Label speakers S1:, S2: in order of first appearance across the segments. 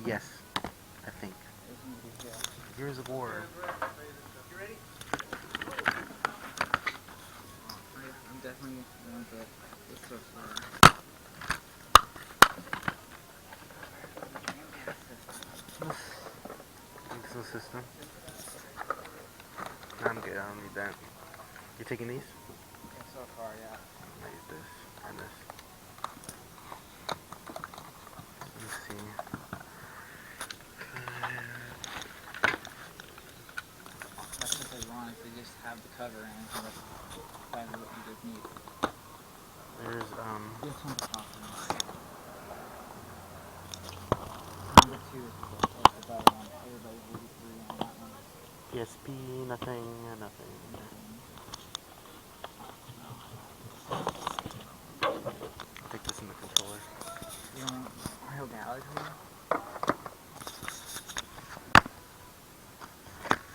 S1: Yes, I think. Here's a war.
S2: You ready? I'm definitely going to this stuff.
S1: Diesel system. No, I'm good. I don't need that. You taking these?
S2: Yeah, so far, yeah.
S1: I use this and this. Let's see.
S2: That's what they want. If they just have the cover and that's probably what you just need.
S1: There's
S2: This one's a pop one. Number 2 is the better one. Everybody's really free on that one.
S1: PSP, nothing, nothing. I'll take this in the controller.
S2: You want Mario Galaxy?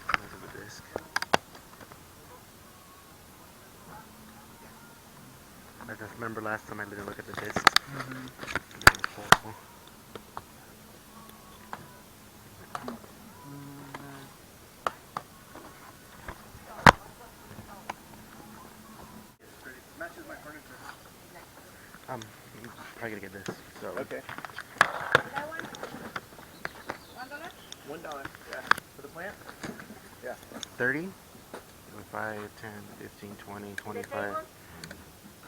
S1: Look at the disc. I just remember last time I didn't look at the discs. That was horrible.
S3: Matches my furniture.
S1: I'm probably gonna get this. So.
S3: Okay. $1. Yeah. For the plant? Yeah.
S1: 30? 5, 10, 15, 20, 25.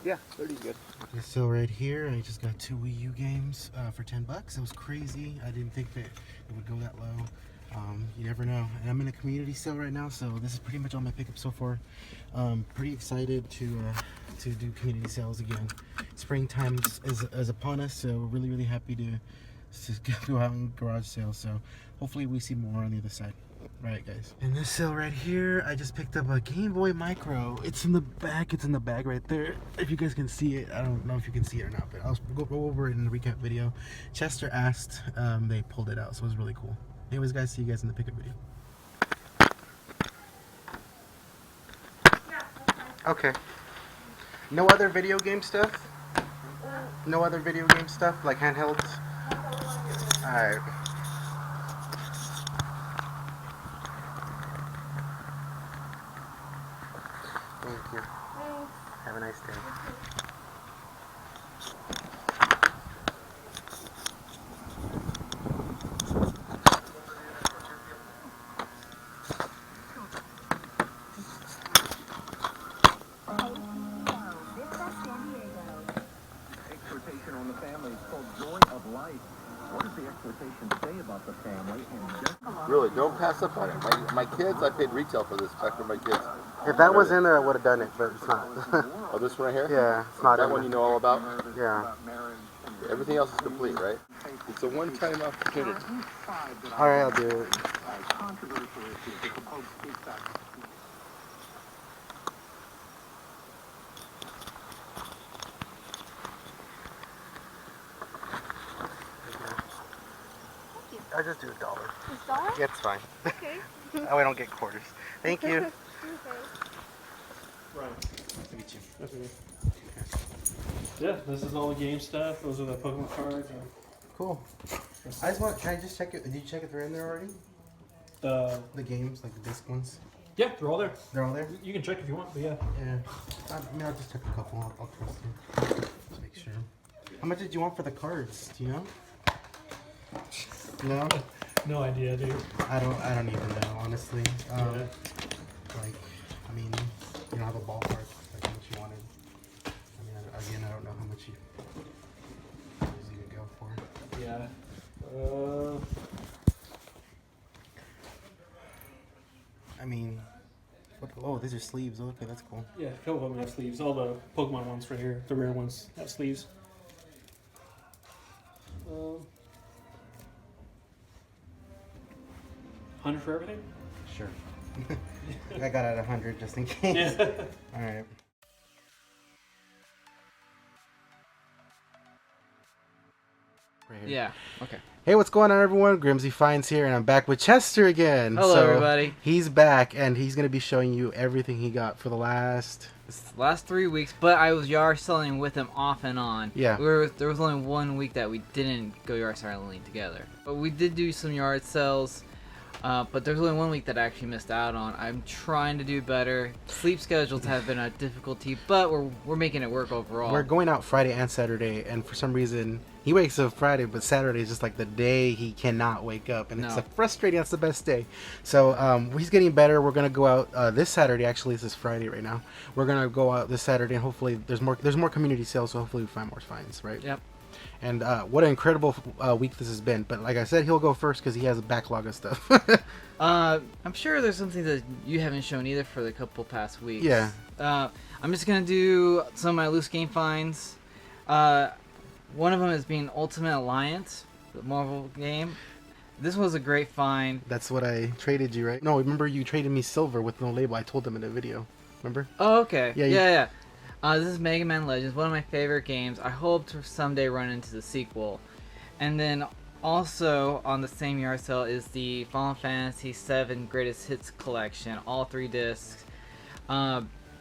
S3: Yeah, 30's good.
S1: It's still right here. I just got 2 Wii U games for $10. It was crazy. I didn't think that it would go that low. You never know. And I'm in a community sale right now, so this is pretty much all my pickups so far. Pretty excited to do community sales again. Springtime is upon us, so we're really happy to go out and garage sales. So hopefully we see more on the other side. Right, guys. In this sale right here, I just picked up a Game Boy Micro. It's in the back. It's in the bag right there. If you guys can see it, I don't know if you can see it or not, but I'll go over it in the recap video. Chester asked, they pulled it out, so it was really cool. Anyways, guys, see you guys in the pickup video. Okay. No other video game stuff? No other video game stuff, like handhelds? Alright. Thank you. Have a nice day.
S4: Exhortation on the family is called Joy of Life. What does the exhortation say about the family?
S5: Really, don't pass up on it. My kids, I paid retail for this back for my kids.
S1: If that was in there, I would have done it, but it's not.
S5: Oh, this one right here?
S1: Yeah, it's not
S5: That
S1: in
S5: one
S1: there.
S5: you know all about?
S1: Yeah.
S5: Everything else is complete, right? It's a one-time opportunity.
S1: Alright, I'll do it. I just do $1.
S6: $1?
S1: Yeah, it's fine.
S6: Okay.
S1: Oh, I don't get quarters. Thank you.
S6: Okay.
S7: Right.
S1: Nice to meet you.
S7: Okay. Yeah, this is all the game stuff. Those are the Pokemon cards. And
S1: Cool. I just want. Can I just check it? Did you check if they're in there already? The games, like the disc ones.
S7: yeah, they're all there.
S1: They're all there.
S7: You can check if you want, but yeah.
S1: Yeah. I mean, I'll just check a couple. I'll trust you. Just make sure. How much did you want for the cards? Do you know? No.
S7: No idea, dude.
S1: I don't even know, honestly.
S7: Yeah.
S1: Like, I mean, you don't have a ballpark, like how much you wanted. I mean, again, I don't know how much you usually go for.
S7: Yeah.
S1: I mean, what, oh, these are sleeves. Okay, that's cool.
S7: Yeah, a couple of them have sleeves. All the Pokemon ones right here, the rare ones, have sleeves. 100 for everything?
S1: Sure. I got it at 100 just in case.
S7: Yeah.
S1: All right. Right here.
S2: Yeah. Okay.
S1: Hey, what's going on, everyone? Grimsy Finds here, and I'm back with Chester again.
S2: Hello, everybody.
S1: He's back, and he's going to be showing you everything he got for the last...
S2: Last 3 weeks, but I was yard selling with him off and on.
S1: Yeah.
S2: There was only 1 week that we didn't go yard selling together. But we did do some yard sales, but there's only 1 week that I actually missed out on. I'm trying to do better. Sleep schedules have been a difficulty, but we're making it work overall.
S1: We're going out Friday and Saturday, and for some reason, he wakes up Friday, but Saturday is just like the day he cannot wake up, and it's
S2: No.
S1: like frustrating. That's the best day. So he's getting better. We're gonna go out this Saturday. Actually, this is Friday right now. We're gonna go out this Saturday, and hopefully there's more community sales, so hopefully we find more finds, right?
S2: Yep.
S1: And what an incredible week this has been. But like I said, he'll go first because he has a backlog of stuff.
S2: I'm sure there's something that you haven't shown either for the couple past weeks.
S1: Yeah.
S2: I'm just gonna do some of my loose game finds. One of them is being Ultimate Alliance, the Marvel game. This was a great find.
S1: That's what I traded you, right? No, remember you traded me silver with no label. I told them in a video. Remember?
S2: Oh, okay.
S1: Yeah,
S2: Yeah. This is Mega Man Legends, one of my favorite games. I hope to someday run into the sequel. And then also on the same yard sale is the Final Fantasy VII Greatest Hits Collection, all 3 discs.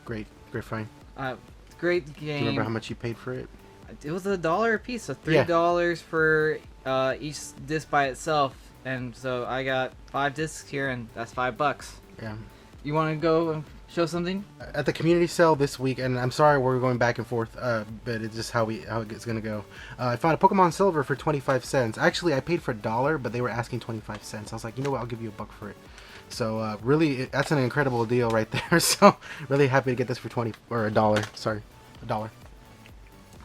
S1: Great find.
S2: Great
S1: Do
S2: game.
S1: you remember how much you paid for it?
S2: It was $1 a piece, so $3 for each disc by itself. And so I got 5 discs here, and that's $5.
S1: Yeah.
S2: You want to go and show something?
S1: At the community sale this week, and I'm sorry we're going back and forth, but it's just how it's gonna go. I found a Pokemon Silver for 25 cents. Actually, I paid for $1, but they were asking 25 cents. I was like, you know what? I'll give you $1 for it. So really, that's an incredible deal right there. So really happy to get this for $1. Sorry, $1.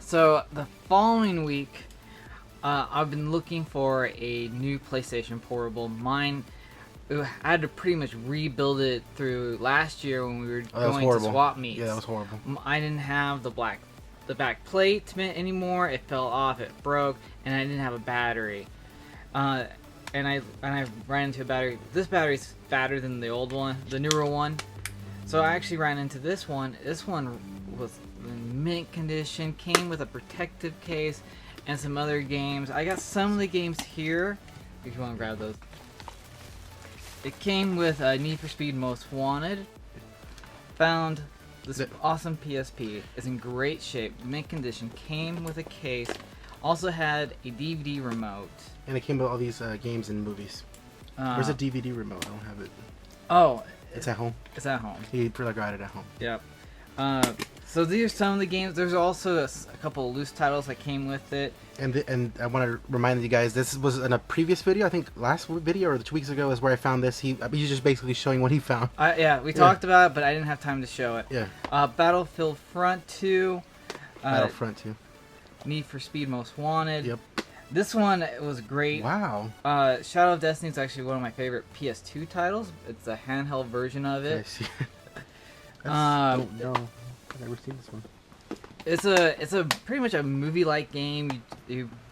S2: So the following week, I've been looking for a new PlayStation Portable. Mine, I had to pretty much rebuild it through last year when we were going to swap meets.
S1: Yeah, that was horrible.
S2: I didn't have the back plate anymore. It fell off. It broke, and I didn't have a battery. And I ran into a battery. This battery's fatter than the old one, the newer one. So I actually ran into this one. This one was in mint condition, came with a protective case and some other games. I got some of the games here, if you want to grab those. It came with Need for Speed Most Wanted. Found this awesome PSP. It's in great shape, mint condition, came with a case. Also had a DVD remote.
S1: And it came with all these games and movies. Where's a DVD remote? I don't have it.
S2: Oh.
S1: It's at home?
S2: It's at home.
S1: He got it at home.
S2: Yep. So these are some of the games. There's also a couple of loose titles that came with it.
S1: And I want to remind you guys, this was in a previous video, I think last video or 2 weeks ago is where I found this. He's just basically showing what he found.
S2: We talked about it, but I didn't have time to show it.
S1: Yeah.
S2: Battlefield Front 2.
S1: Battlefront 2.
S2: Need for Speed Most Wanted.
S1: Yep.
S2: This one was great.
S1: Wow.
S2: Shadow of Destiny is actually one of my favorite PS2 titles. It's a handheld version of it.
S1: I see. No, I've never seen this one.
S2: It's a pretty much a movie-like game.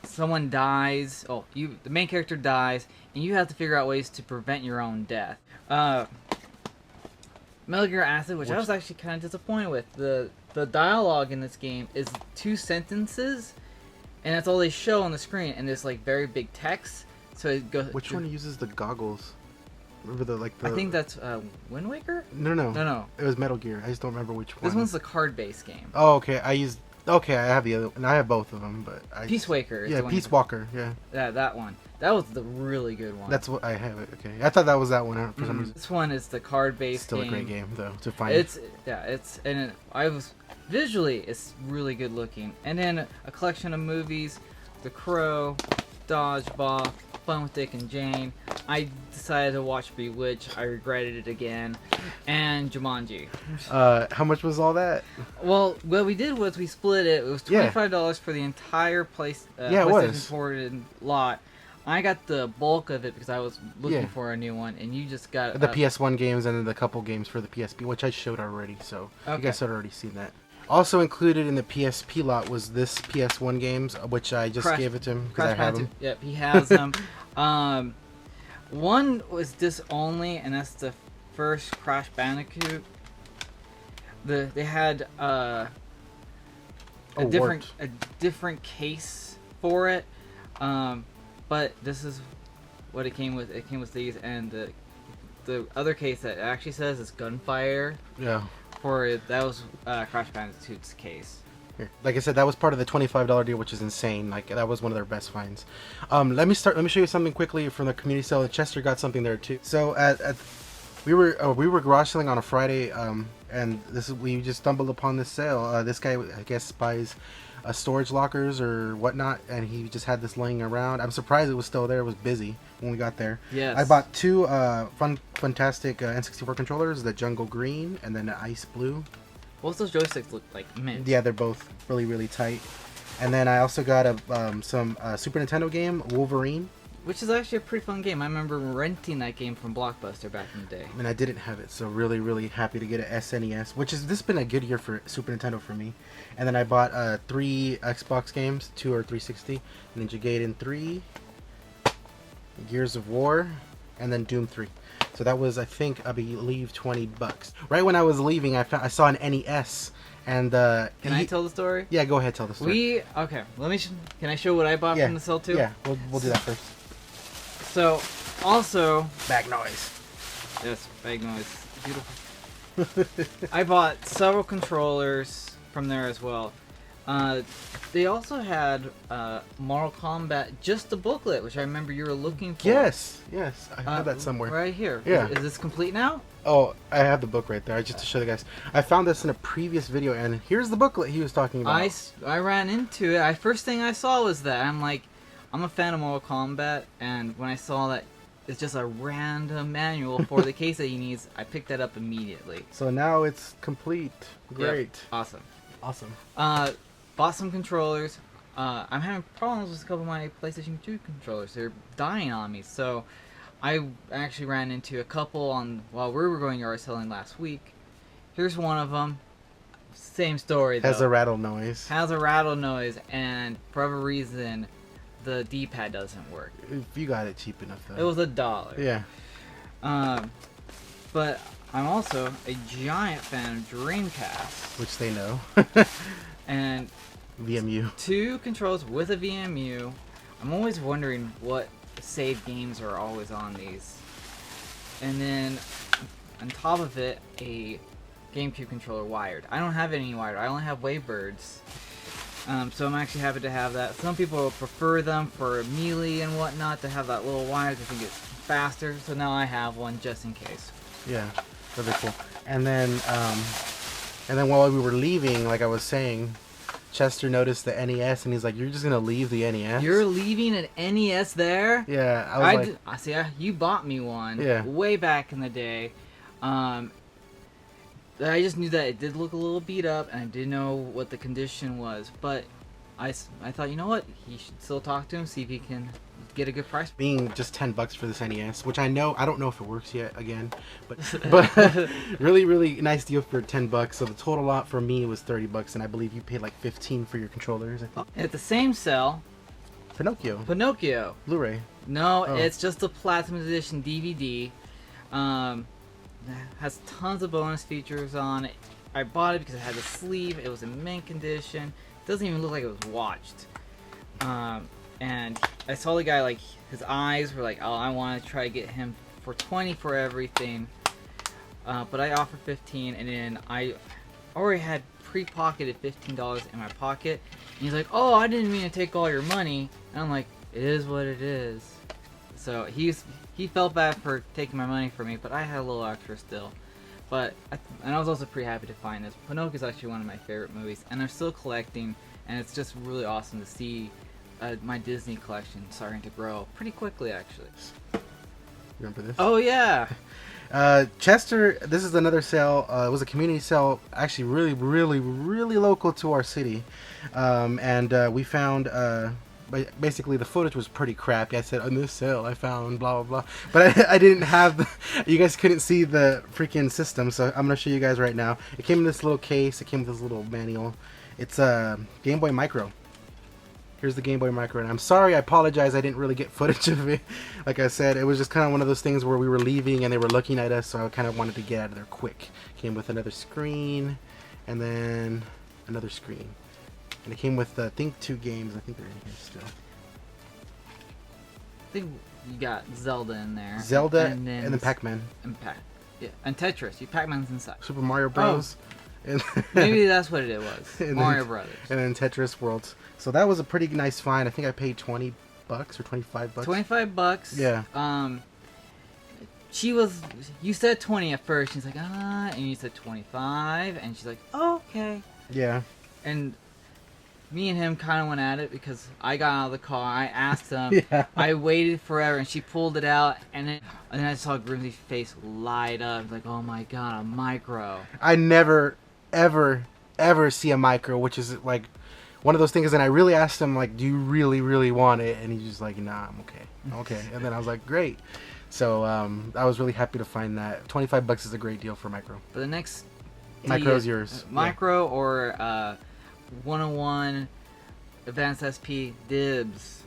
S2: Someone dies. The main character dies, and you have to figure out ways to prevent your own death. Metal Gear Acid, which I was actually kind of disappointed with. The dialogue in this game is 2 sentences, and that's all they show on the screen, and there's like very big text. So it goes.
S1: Which one uses the goggles? Remember the
S2: I think that's Wind Waker.
S1: No. It was Metal Gear. I just don't remember which one.
S2: This one's the card-based game.
S1: Oh, okay. I have the other, and I have both of them, but
S2: Peace Waker.
S1: Yeah, Peace Walker. Yeah.
S2: Yeah, that one. That was the really good one.
S1: That's what I have it. Okay, I thought that was that one for some reason.
S2: This one is the card-based.
S1: Still
S2: game.
S1: a great game though to find.
S2: It's visually it's really good looking, and then a collection of movies, The Crow, Dodgeball, Fun with Dick and Jane. I decided to watch Bewitched. I regretted it again, and Jumanji.
S1: How much was all that?
S2: Well, what we did was we split it. It was $25 for the entire PlayStation 4 lot. I got the bulk of it because I was looking for a new one, and you just got
S1: the PS1 games and then the couple games for the PSP, which I showed already. So you guys had already seen that. Also included in the PSP lot was this PS1 games, which I just gave it to him because I have them.
S2: Yep, he has them. One was disc only, and that's the first Crash Bandicoot. They had a different case for it. But this is what it came with. It came with these, and the other case that it actually says is gunfire.
S1: Yeah.
S2: That was Crash Bandicoo's case.
S1: Here. Like I said, that was part of the $25 deal, which is insane. Like that was one of their best finds. Let me show you something quickly from the community sale. Chester got something there too. So we were garage selling on a Friday, and we just stumbled upon this sale. This guy, I guess, buys storage lockers or whatnot, and he just had this laying around. I'm surprised it was still there. It was busy when we got there.
S2: Yes.
S1: I bought two fantastic N64 controllers, the Jungle Green and then the Ice Blue.
S2: Both those joysticks look like mint.
S1: Yeah, they're both really, really tight. And then I also got some Super Nintendo game, Wolverine.
S2: Which is actually a pretty fun game. I remember renting that game from Blockbuster back in the day.
S1: And I didn't have it, so really, really happy to get an SNES, this has been a good year for Super Nintendo for me. And then I bought 3 Xbox games, 2 or 360, Ninja Gaiden 3, Gears of War, and then Doom 3. So that was, I believe, $20. Right when I was leaving, I saw an NES, and
S2: Can I tell the story?
S1: Yeah, go ahead, tell the story.
S2: Okay. Can I show what I bought from the sale too?
S1: Yeah, we'll do that first.
S2: So, also,
S1: Bag noise.
S2: yes, bag noise, beautiful. I bought several controllers from there as well. They also had Mortal Kombat, just the booklet, which I remember you were looking for.
S1: Yes, I have that somewhere.
S2: Right here.
S1: Yeah.
S2: Is this complete now?
S1: Oh, I have the book right there, just to show the guys. I found this in a previous video, and here's the booklet he was talking about.
S2: I ran into it. First thing I saw was that. I'm like, I'm a fan of Mortal Kombat, and when I saw that it's just a random manual for the case that he needs, I picked that up immediately.
S1: So now it's complete. Great.
S2: Yep. Awesome.
S1: Awesome.
S2: Bought some controllers. I'm having problems with a couple of my PlayStation 2 controllers. They're dying on me. So I actually ran into a couple while we were going yard selling last week. Here's one of them. Same story though.
S1: Has a rattle noise.
S2: Has a rattle noise, and for whatever reason, the D-pad doesn't work.
S1: If you got it cheap enough though.
S2: It was $1.
S1: Yeah.
S2: But I'm also a giant fan of Dreamcast.
S1: Which they know.
S2: And
S1: VMU.
S2: 2 controls with a VMU. I'm always wondering what save games are always on these. And then on top of it, a GameCube controller wired. I don't have any wired. I only have Wavebirds. So I'm actually happy to have that. Some people prefer them for melee and whatnot to have that little wire. They think it's faster. So now I have one just in case.
S1: Yeah, really cool. And then while we were leaving, like I was saying, Chester noticed the NES, and he's like, "You're just gonna leave the NES?
S2: You're leaving an NES there?"
S1: Yeah, I was
S2: I see. You bought me one.
S1: Yeah.
S2: Way back in the day. I just knew that it did look a little beat up, and I didn't know what the condition was. But I thought, you know what? He should still talk to him, see if he can get a good price.
S1: being just $10 for this NES, which I don't know if it works yet again, but really, really nice deal for $10. So the total lot for me was $30, and I believe you paid like $15 for your controllers. I think.
S2: At the same sale,
S1: Pinocchio
S2: Pinocchio.
S1: Blu-ray.
S2: No,
S1: Oh.
S2: it's just the Platinum Edition DVD. Has tons of bonus features on it. I bought it because it had a sleeve. It was in mint condition. It doesn't even look like it was watched. And I saw the guy, like, his eyes were like, oh, I want to try to get him for $20 for everything. But I offered $15, and then I already had pre-pocketed $15 in my pocket. And he's like, oh, I didn't mean to take all your money. And I'm like, it is what it is. So he felt bad for taking my money from me, but I had a little extra still. And I was also pretty happy to find this. Pinocchio is actually one of my favorite movies, and I'm still collecting, and it's just really awesome to see my Disney collection starting to grow pretty quickly, actually.
S1: Remember this?
S2: Oh yeah.
S1: Chester, this is another sale. It was a community sale, actually really, really, really local to our city. And we found, basically the footage was pretty crappy. I said, on this sale I found blah, blah, blah. But I didn't have, you guys couldn't see the freaking system, so I'm going to show you guys right now. It came in this little case. It came with this little manual. It's a Game Boy Micro. Here's the Game Boy Micro, and I'm sorry, I apologize, I didn't really get footage of it. Like I said, it was just kind of one of those things where we were leaving and they were looking at us, so I kind of wanted to get out of there quick. Came with another screen, and then another screen. And it came with, I think, 2 games. I think they're in here still.
S2: think you got Zelda in there.
S1: Zelda and then Pac-Man.
S2: Yeah, and Tetris. Pac-Man's inside.
S1: Super Mario Bros. And
S2: Maybe that's what it was.
S1: And
S2: Mario
S1: then,
S2: Brothers.
S1: And then Tetris Worlds. So that was a pretty nice find. I think I paid $20 or $25.
S2: $25.
S1: Yeah.
S2: You said 20 at first. She's like, and you said 25, and she's like, oh, okay.
S1: Yeah.
S2: And me and him kind of went at it because I got out of the car. I asked him.
S1: Yeah.
S2: I waited forever, and she pulled it out, and then I saw Grimsy's face light up. It's like, oh my god, a micro.
S1: I never, ever, ever see a micro, which is like one of those things. And I really asked him, like, do you really, really want it? And he's just like, nah, I'm okay. Okay. And then I was like, great. So I was really happy to find that. $25 is a great deal for micro.
S2: But the next
S1: Micro's yours.
S2: Micro or 101 Advanced SP Dibs.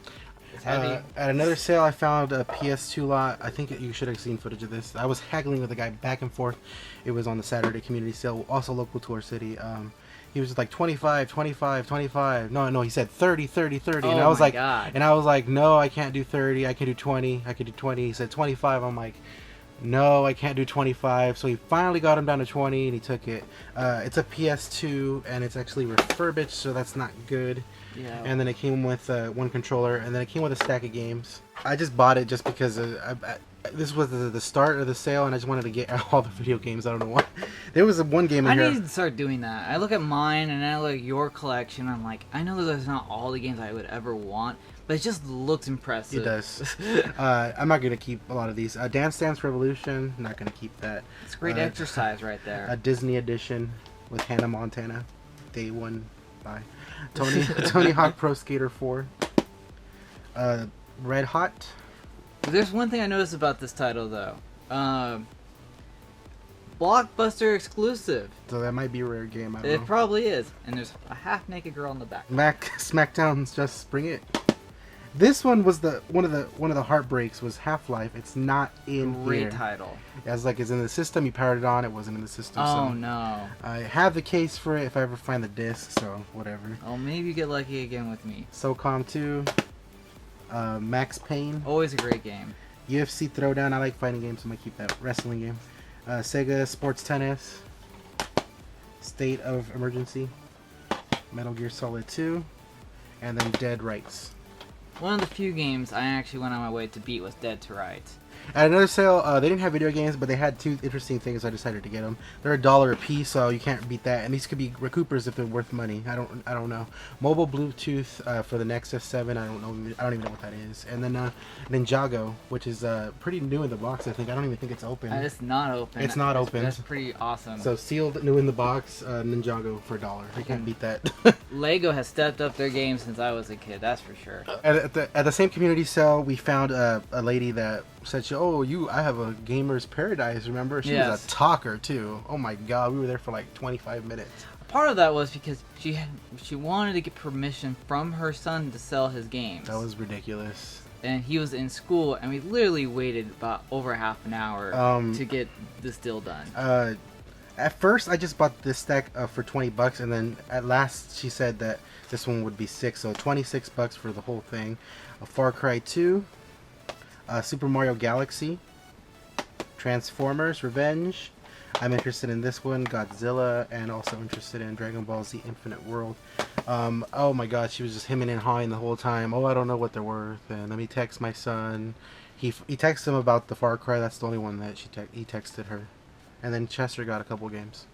S2: It's heavy.
S1: At another sale, I found a PS2 lot. I think you should have seen footage of this. I was haggling with a guy back and forth. It was on the Saturday community sale, also local to our city. He was just like 25, 25, 25. No, he said 30, 30, 30.
S2: Oh
S1: and I was
S2: my
S1: like,
S2: God.
S1: And I was like, no, I can't do 30. I can do 20. I can do 20. He said 25. I'm like, no, I can't do 25. So he finally got him down to 20, and he took it. It's a PS2, and it's actually refurbished, so that's not good.
S2: Yeah.
S1: And then it came with one controller, and then it came with a stack of games. I just bought it just because this was the start of the sale, and I just wanted to get all the video games. I don't know why. There was one game in
S2: I
S1: here.
S2: need to start doing that. I look at mine, and I look at your collection. I'm like, I know that there's not all the games I would ever want, but it just looks impressive.
S1: It does. I'm not going to keep a lot of these. Dance Dance Revolution, not going to keep that.
S2: It's great exercise right there.
S1: A Disney edition with Hannah Montana. Day one. Bye. Tony Hawk Pro Skater 4. Red Hot.
S2: There's one thing I noticed about this title, though. Blockbuster exclusive.
S1: So that might be a rare game. I don't
S2: It
S1: know.
S2: probably is. And there's a half-naked girl in the back.
S1: Smackdown's Just Bring It. This one was one of the heartbreaks was Half-Life. It's not in
S2: Great
S1: here.
S2: title.
S1: It's like it's in the system. You powered it on. It wasn't in the system.
S2: Oh,
S1: so
S2: no.
S1: I have the case for it if I ever find the disc. So whatever.
S2: Oh, maybe you get lucky again with me.
S1: SOCOM 2. Max Payne.
S2: Always a great game.
S1: UFC Throwdown. I like fighting games. I'm gonna keep that. Wrestling game. Sega Sports Tennis. State of Emergency. Metal Gear Solid 2. And then Dead Rights.
S2: One of the few games I actually went on my way to beat was Dead to Rights.
S1: At another sale, they didn't have video games, but they had two interesting things. I decided to get them. They're $1 a piece, so you can't beat that. And these could be recoupers if they're worth money. I don't know. Mobile Bluetooth for the Nexus 7. I don't even know what that is. And then Ninjago, which is pretty new in the box. I think I don't even think it's open.
S2: It's not open.
S1: It's not open.
S2: That's pretty awesome.
S1: So sealed, new in the box, Ninjago for $1. You can't beat that.
S2: Lego has stepped up their game since I was a kid. That's for sure.
S1: At the same community sale, we found a lady that said, I have a gamer's paradise, remember? She was a talker, too. Oh my god, we were there for like 25 minutes.
S2: Part of that was because she wanted to get permission from her son to sell his games.
S1: That was ridiculous.
S2: And he was in school, and we literally waited about over half an hour to get this deal done.
S1: At first, I just bought this stack for $20, and then at last she said that this one would be $6, so $26 for the whole thing. A Far Cry 2, Super Mario Galaxy, Transformers Revenge. I'm interested in this one, Godzilla, and also interested in Dragon Ball Z Infinite World. Oh my god, she was just hemming and hawing the whole time. Oh, I don't know what they're worth, and let me text my son. He texted him about the Far Cry. That's the only one that he texted her. And then Chester got a couple games.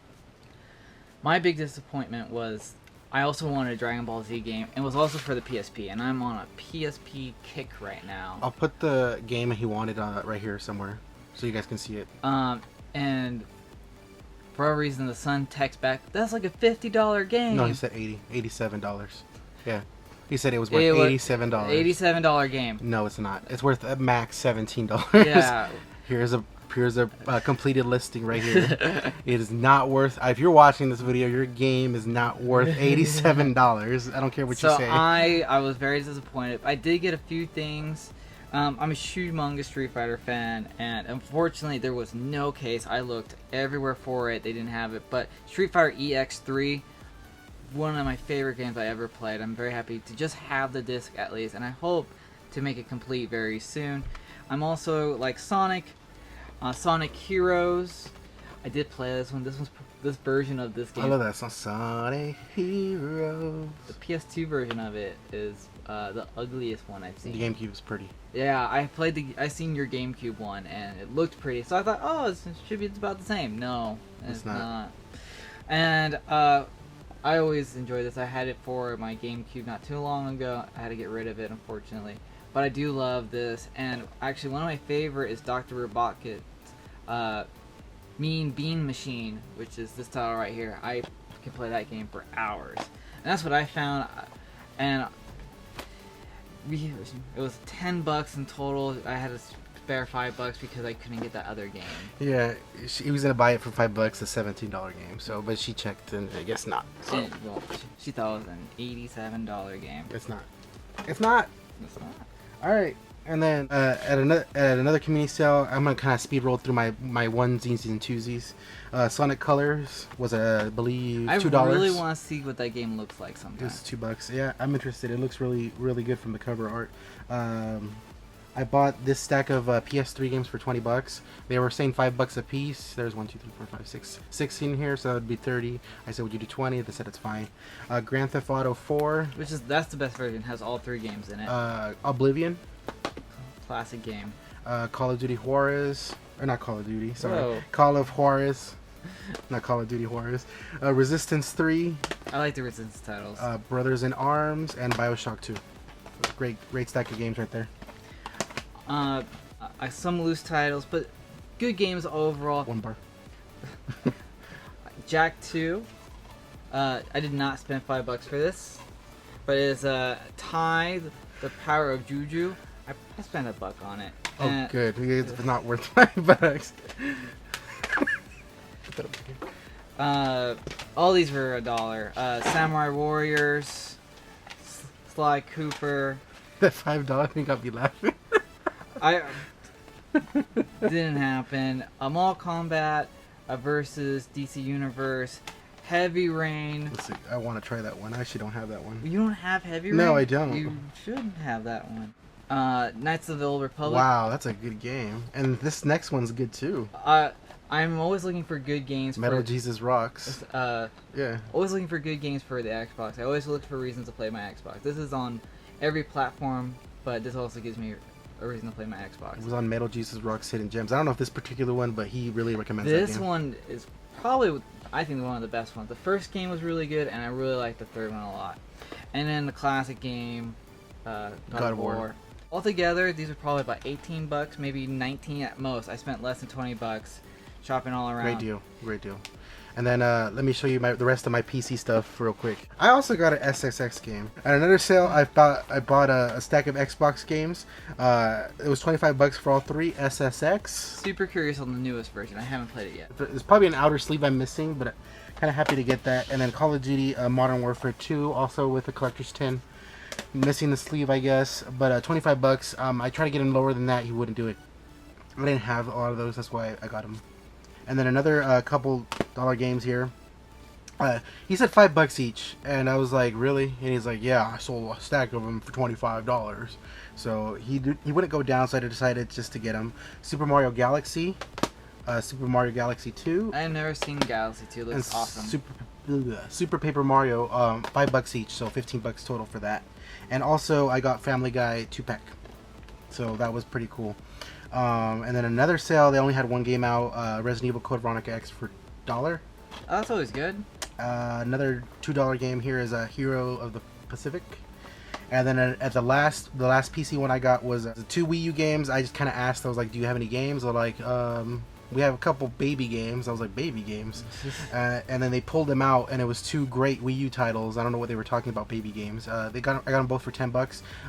S2: My big disappointment was I also wanted a Dragon Ball Z game. It was also for the PSP, and I'm on a PSP kick right now.
S1: I'll put the game he wanted right here somewhere, so you guys can see it.
S2: And for a reason, the son texts back, that's like a $50 game.
S1: No, he said $87. Yeah, he said it was worth $87.
S2: $87 game.
S1: No, it's not. It's worth a max $17.
S2: Yeah.
S1: Here's a completed listing right here. It is not worth. If you're watching this video, your game is not worth $87. I don't care what you say.
S2: So I was very disappointed. I did get a few things. I'm a humongous Street Fighter fan, and unfortunately there was no case. I looked everywhere for it. They didn't have it. But Street Fighter EX3, one of my favorite games I ever played. I'm very happy to just have the disc at least, and I hope to make it complete very soon. I'm also like Sonic Heroes. I did play this one. This version of this game.
S1: I love that song, Sonic Heroes.
S2: The PS2 version of it is the ugliest one I've seen.
S1: The GameCube is pretty.
S2: Yeah, I seen your GameCube one and it looked pretty, so I thought, oh, it should be about the same. No, it's not. And I always enjoy this. I had it for my GameCube not too long ago. I had to get rid of it, unfortunately. But I do love this, and actually one of my favorite is Dr. Robotnik's Mean Bean Machine, which is this title right here. I can play that game for hours, and that's what I found. And it was $10 in total. I had to spare $5 because I couldn't get that other game.
S1: Yeah, he was gonna buy it for $5, a $17 game. So, but she checked and I guess not. So.
S2: She thought it was an $87 game.
S1: It's not. It's not.
S2: It's not.
S1: All right. And then at another community sale, I'm gonna kind of speed roll through my onesies and twosies. Sonic Colors was I believe $2.
S2: I really want to see what that game looks like sometime.
S1: It's $2. Yeah, I'm interested. It looks really good from the cover art. I bought this stack of PS3 games for $20. They were saying $5 a piece. There's 1, 2, 3, 4, 5, 6, 16 here, so that would be 30. I said, would you do 20? They said it's fine. Grand Theft Auto 4.
S2: That's the best version. It has all 3 games in it.
S1: Oblivion.
S2: Classic game.
S1: Call of Duty Juarez. Or not Call of Duty, sorry.
S2: Whoa.
S1: Call of Juarez. Not Call of Duty Juarez. Resistance 3.
S2: I like the Resistance titles.
S1: Brothers in Arms, and Bioshock 2. Great stack of games right there.
S2: Some loose titles, but good games overall.
S1: 1 bar.
S2: Jack 2. I did not spend $5 for this, but it's Tithe, the Power of Juju. I spent $1 on it.
S1: Oh, good. It's not worth $5.
S2: All these were $1. Samurai Warriors, Sly Cooper.
S1: That $5 thing got me laughing.
S2: Didn't happen. Mortal Kombat versus DC Universe. Heavy Rain.
S1: Let's see. I want to try that one. I actually don't have that one.
S2: You don't have Heavy Rain?
S1: No, I don't.
S2: You should have that one. Knights of the Old Republic.
S1: Wow, that's a good game. And this next one's good too.
S2: I'm always looking for good games.
S1: Metal Jesus Rocks. Yeah.
S2: Always looking for good games for the Xbox. I always look for reasons to play my Xbox. This is on every platform, but this also gives me a reason to play my Xbox.
S1: It was on Metal Jesus Rocks Hidden Gems. I don't know if this particular one, but he really recommends
S2: this
S1: that game.
S2: one is probably, I think, one of the best ones. The first game was really good, and I really liked the third one a lot. And then the classic game, God of War. Altogether, these are probably about $18, maybe 19 at most. I spent less than $20 shopping all around.
S1: Great deal. And then let me show you the rest of my PC stuff real quick. I also got an SSX game. At another sale, I bought a stack of Xbox games. It was $25 for all 3 SSX.
S2: Super curious on the newest version. I haven't played it yet.
S1: There's probably an outer sleeve I'm missing, but kind of happy to get that. And then Call of Duty Modern Warfare 2, also with a collector's tin. Missing the sleeve, I guess, but $25. I tried to get him lower than that. He wouldn't do it. I didn't have a lot of those. That's why I got him. And then another couple $1 games here. He said $5 each, and I was like, really? And he's like, yeah, I sold a stack of them for $25. So he wouldn't go down, so I decided just to get him. Super Mario Galaxy, Super Mario Galaxy 2.
S2: I've never seen Galaxy 2. It looks awesome.
S1: Super Paper Mario, $5 each, so $15 total for that. And also, I got Family Guy 2-pack, so that was pretty cool. And then another sale, they only had 1 game out, Resident Evil Code Veronica X for $1.
S2: Oh, that's always good.
S1: Another $2 game here is Hero of the Pacific. And then at the last PC one I got was the 2 Wii U games. I just kind of asked, I was like, do you have any games? They're like, we have a couple baby games. I was like, baby games? And then they pulled them out, and it was 2 great Wii U titles. I don't know what they were talking about, baby games. I got them both for $10.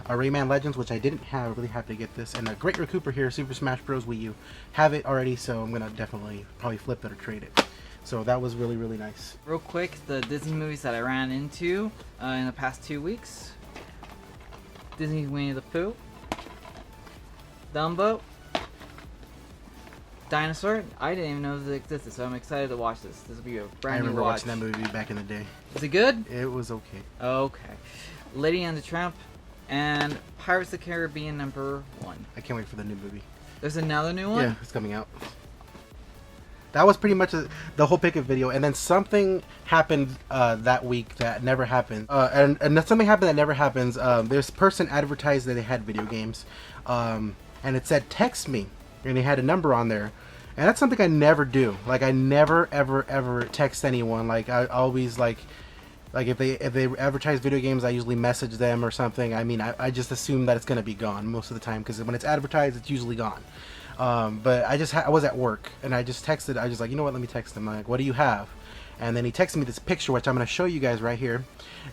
S1: Rayman Legends, which I didn't have. Really happy to get this. And a Great Recooper here, Super Smash Bros. Wii U. Have it already, so I'm going to definitely probably flip it or trade it. So that was really, really nice.
S2: Real quick, the Disney movies that I ran into in the past 2 weeks. Disney's Winnie the Pooh. Dumbo. Dinosaur. I didn't even know this existed, so I'm excited to watch this. This will be a brand new watch.
S1: I remember watching that movie back in the day.
S2: Is it good?
S1: It was okay.
S2: Okay. Lady and the Tramp. and Pirates of the Caribbean #1.
S1: I can't wait for the new movie.
S2: There's another new one?
S1: Yeah, it's coming out. That was pretty much the whole pickup video, and then something happened that week that never happened. And something happened that never happens. This person advertised that they had video games, and it said text me, and they had a number on there, and that's something I never do. Like I never ever text anyone. Like I always like if they advertise video games, I usually message them or something. I mean, I just assume that it's gonna be gone most of the time because when it's advertised, it's usually gone. But I was at work and I just texted. I was like, you know what? Let me text him. I'm like, what do you have? And then he texted me this picture, which I'm gonna show you guys right here.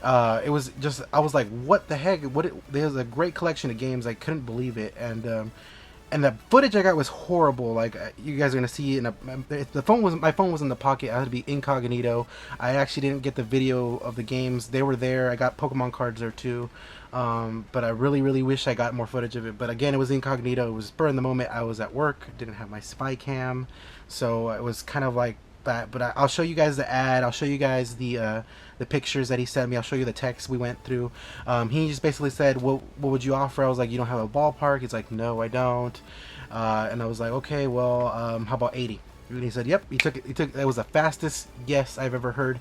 S1: It was just, I was like, what the heck? There's a great collection of games. I couldn't believe it. And the footage I got was horrible. Like you guys are gonna see in my phone was in the pocket. I had to be incognito. I actually didn't get the video of the games. They were there. I got Pokemon cards there too. But I really wish I got more footage of it. But again, it was incognito. It was spur in the moment. I was at work. Didn't have my spy cam, so it was kind of like that. But I'll show you guys the ad. I'll show you guys the pictures that he sent me. I'll show you the text we went through. He just basically said, what would you offer? I was like, you don't have a ballpark? He's like, no, I don't. And I was like, okay, well, how about 80? And he said, yep. He took it. That was the fastest yes I've ever heard,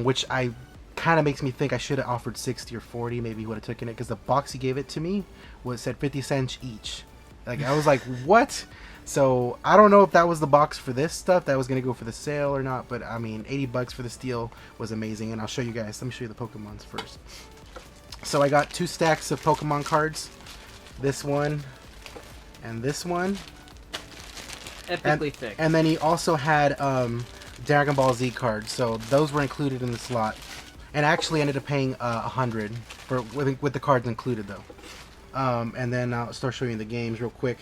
S1: which I kind of makes me think I should have offered 60 or 40. Maybe he would have taken it because the box he gave it to me said 50 cents each. Like I was like, what? So I don't know if that was the box for this stuff that was gonna go for the sale or not, but I mean, $80 for this deal was amazing. And I'll show you guys. Let me show you the Pokemons first. So I got 2 stacks of Pokemon cards. This one and this one.
S2: Epically thick.
S1: And then he also had Dragon Ball Z cards. So those were included in the slot. And I actually ended up paying $100 with the cards included though. And then I'll start showing you the games real quick.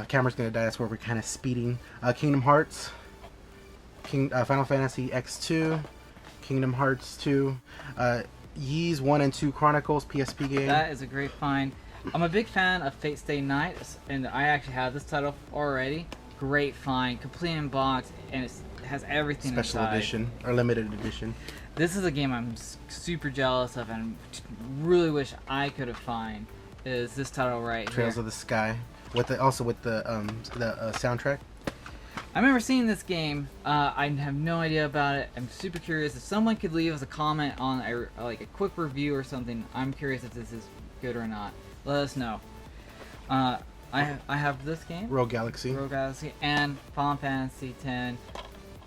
S1: Camera's gonna die. That's where we're kind of speeding. Kingdom Hearts, Final Fantasy X2, Kingdom Hearts 2, Ys 1 and 2 Chronicles PSP game.
S2: That is a great find. I'm a big fan of Fate Stay Night, and I actually have this title already. Great find, complete in box, and it has everything
S1: Special
S2: inside.
S1: edition or limited edition.
S2: This is a game I'm super jealous of, and really wish I could have found. Is this title right
S1: Trails
S2: here?
S1: of the Sky, with the soundtrack.
S2: I remember seeing this game. I have no idea about it. I'm super curious. If someone could leave us a comment on like a quick review or something, I'm curious if this is good or not. Let us know. I have this game,
S1: Rogue Galaxy.
S2: Rogue Galaxy, and Final Fantasy X.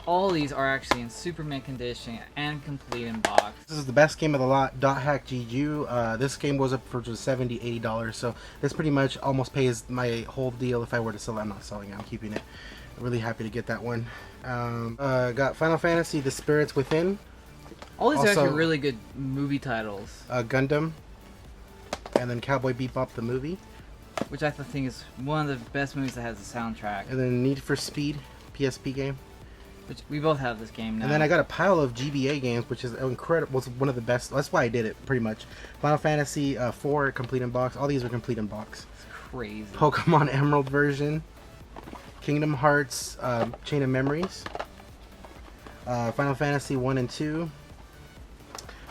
S2: All these are actually in super mint condition and complete in box.
S1: This is the best game of the lot. Dot Hack GU. This game goes up for just $70, $80. So this pretty much almost pays my whole deal if I were to sell it. I'm not selling it. I'm keeping it. Really happy to get that one. Got Final Fantasy: The Spirits Within.
S2: All these are
S1: Also,
S2: actually really good movie titles,
S1: Gundam, and then Cowboy Bebop the movie,
S2: which I think is one of the best movies that has a soundtrack.
S1: and then Need for Speed PSP game.
S2: Which we both have this game now.
S1: And then I got a pile of GBA games, which is incredible. Was one of the best. That's why I did it pretty much. Final Fantasy 4 complete in box. All these are complete in box.
S2: It's crazy.
S1: Pokemon Emerald version. Kingdom Hearts Chain of Memories. Final Fantasy 1 and 2.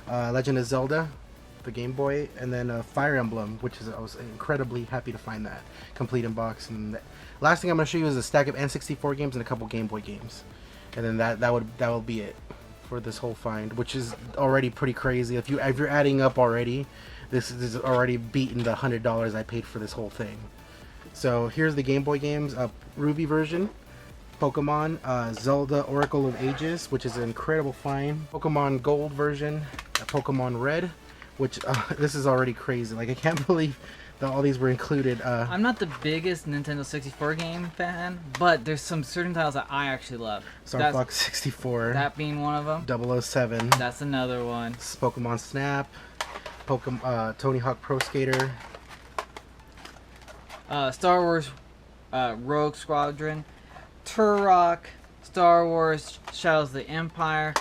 S1: Legend of Zelda, the Game Boy, and then Fire Emblem, which is I was incredibly happy to find that complete in box. And last thing I'm going to show you is a stack of N64 games and a couple Game Boy games, and then that will be it for this whole find, which is already pretty crazy. If you're adding up already, this is already beating the $100 I paid for this whole thing. So here's the Game Boy games: Ruby version, Pokemon, Zelda Oracle of Ages, which is an incredible find, Pokemon Gold version, Pokemon Red, which this is already crazy. Like I can't believe that all these were included.
S2: I'm not the biggest Nintendo 64 game fan, but there's some certain titles that I actually love.
S1: Star Fox 64,
S2: that being one of them.
S1: 007,
S2: That's another one.
S1: Pokemon Snap, Pokemon Tony Hawk Pro Skater,
S2: Star Wars Rogue Squadron, Turok, Star Wars Shadows of the Empire.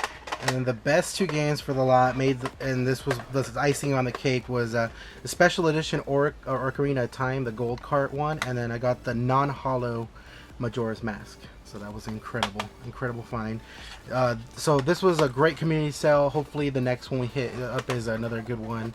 S1: and then the best 2 games for the lot and this was the icing on the cake, was the special edition Ocarina of Time, the gold cart one, and then I got the non-hollow Majora's Mask. So that was incredible find. So this was a great community sale. Hopefully the next one we hit up is another good one.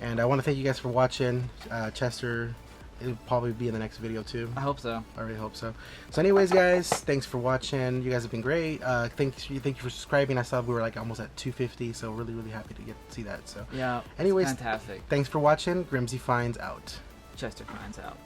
S1: And I want to thank you guys for watching. Chester, it'll probably be in the next video too.
S2: I hope so.
S1: I really hope so. So anyways, guys, thanks for watching. You guys have been great. Thank you for subscribing. I saw we were like almost at 250, so really happy to see that. So
S2: Yeah.
S1: anyways,
S2: Fantastic.
S1: thanks for watching. Grimsy Finds out.
S2: Chester finds out.